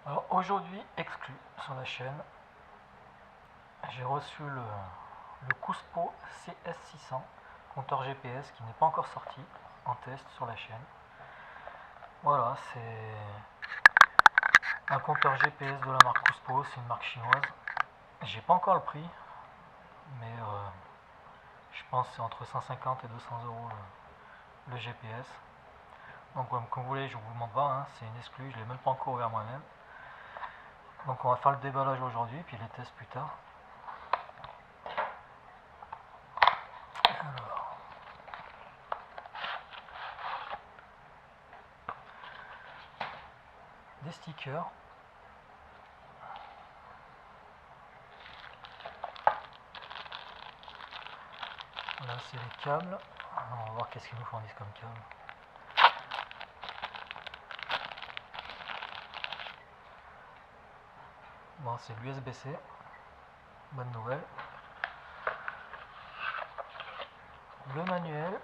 Alors aujourd'hui, exclu sur la chaîne, j'ai reçu le Cuspo CS600, compteur GPS qui n'est pas encore sorti, en test sur la chaîne. Voilà, c'est un compteur GPS de la marque Cuspo, c'est une marque chinoise. J'ai pas encore le prix, mais je pense que c'est entre 150 et 200 euros le GPS. Donc comme vous voulez, je vous le montre pas, hein, c'est une exclue, je l'ai même pas encore ouvert moi-même. Donc on va faire le déballage aujourd'hui, puis les tests plus tard. Alors, des stickers. Là c'est les câbles. On va voir qu'est-ce qu'ils nous fournissent comme câble. Bon, c'est l'USB-C. Bonne nouvelle. Le manuel.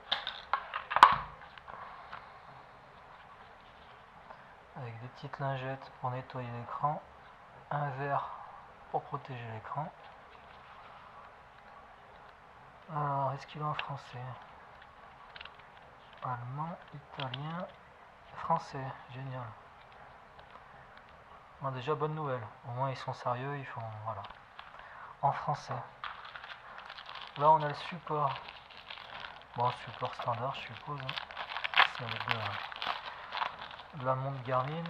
Avec des petites lingettes pour nettoyer l'écran. Un verre pour protéger l'écran. Alors, est-ce qu'il est en français? Allemand, italien, français. Génial. Bon, déjà, bonne nouvelle. Au moins, ils sont sérieux, ils font... Voilà. En français. Là, on a le support. Bon, support standard, je suppose. Hein. C'est avec de la montre Garmin.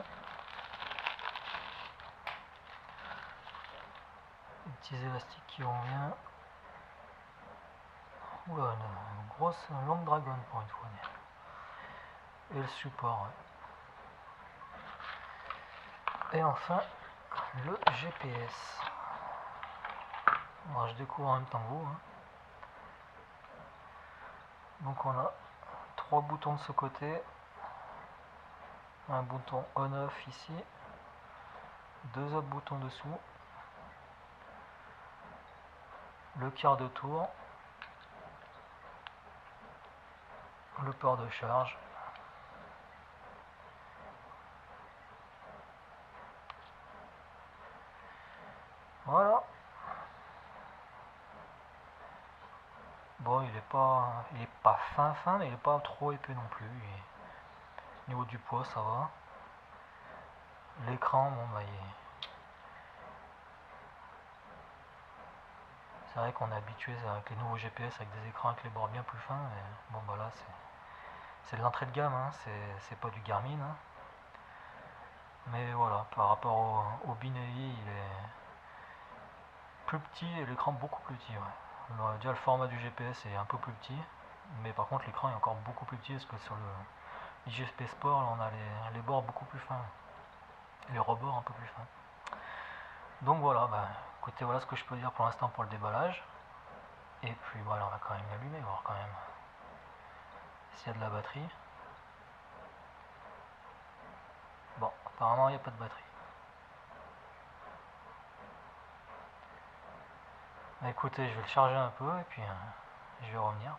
Des petits élastiques qui vont bien. Oula, une grosse longue dragon pour une fois. Et le support. Ouais. Et enfin, le GPS. Alors, je découvre en même temps que vous. Hein. Donc on a 3 boutons de ce côté. Un bouton on-off ici. 2 autres boutons dessous. Le quart de tour. Le port de charge. Voilà. Bon, il est pas fin, mais il est pas trop épais non plus. Au niveau du poids, ça va. L'écran, bon bah c'est vrai qu'on est habitué avec les nouveaux GPS avec des écrans avec les bords bien plus fins. Mais bon bah là c'est de l'entrée de gamme, hein. C'est pas du Garmin. Hein. Mais voilà, par rapport au Binelli, il est plus petit et l'écran beaucoup plus petit. Ouais. Déjà le format du GPS est un peu plus petit, mais par contre l'écran est encore beaucoup plus petit parce que sur le IGSP Sport, là, on a les bords beaucoup plus fins, les rebords un peu plus fins. Donc voilà, bah, écoutez, voilà ce que je peux dire pour l'instant pour le déballage. Et puis voilà, on va quand même l'allumer, voir quand même s'il y a de la batterie. Bon, apparemment il n'y a pas de batterie. Bah, écoutez, je vais le charger un peu et puis je vais revenir.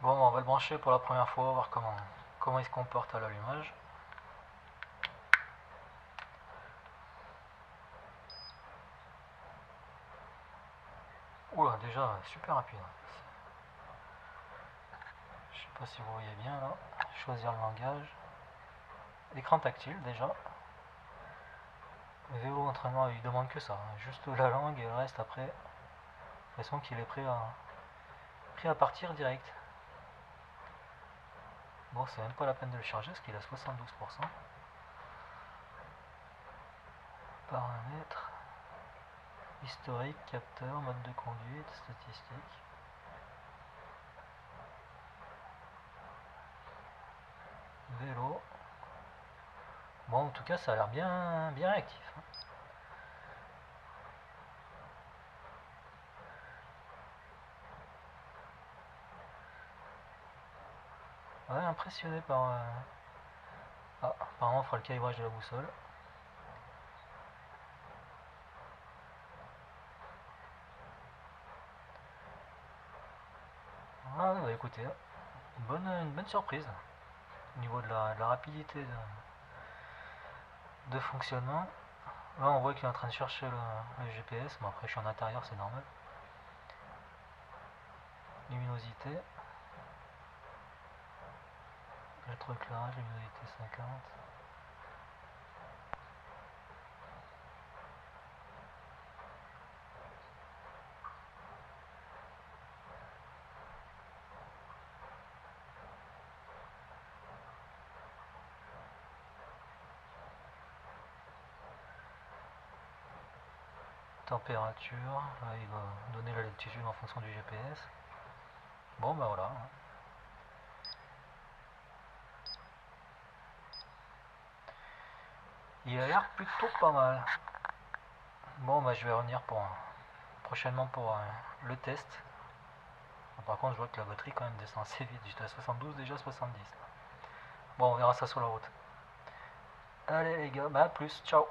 Bon, on va le brancher pour la première fois, voir comment il se comporte à l'allumage. Oula, déjà super rapide. Je sais pas si vous voyez bien là. Choisir le langage. Écran tactile déjà. VO entraînement, il demande que ça. Hein. Juste la langue et le reste après. J'ai l'impression qu'il est prêt à partir direct. Bon, c'est même pas la peine de le charger parce qu'il a 72%. Paramètres. Historique, capteur, mode de conduite, statistiques. Vélo. Bon, en tout cas, ça a l'air bien réactif. Hein. Ouais, impressionné par... Ah, apparemment, on fera le calibrage de la boussole. Ah, bah écoutez, une bonne surprise au niveau de la rapidité de fonctionnement. Là on voit qu'il est en train de chercher le GPS, mais après je suis en intérieur, c'est normal. Luminosité. Le truc là, luminosité 50. Température, là il va donner la latitude en fonction du GPS. Bon bah voilà. Il a l'air plutôt pas mal. Bon bah je vais revenir prochainement pour le test. Par contre je vois que la batterie quand même descend assez vite, j'étais à 72 déjà 70. Bon on verra ça sur la route. Allez les gars, bah à plus, ciao.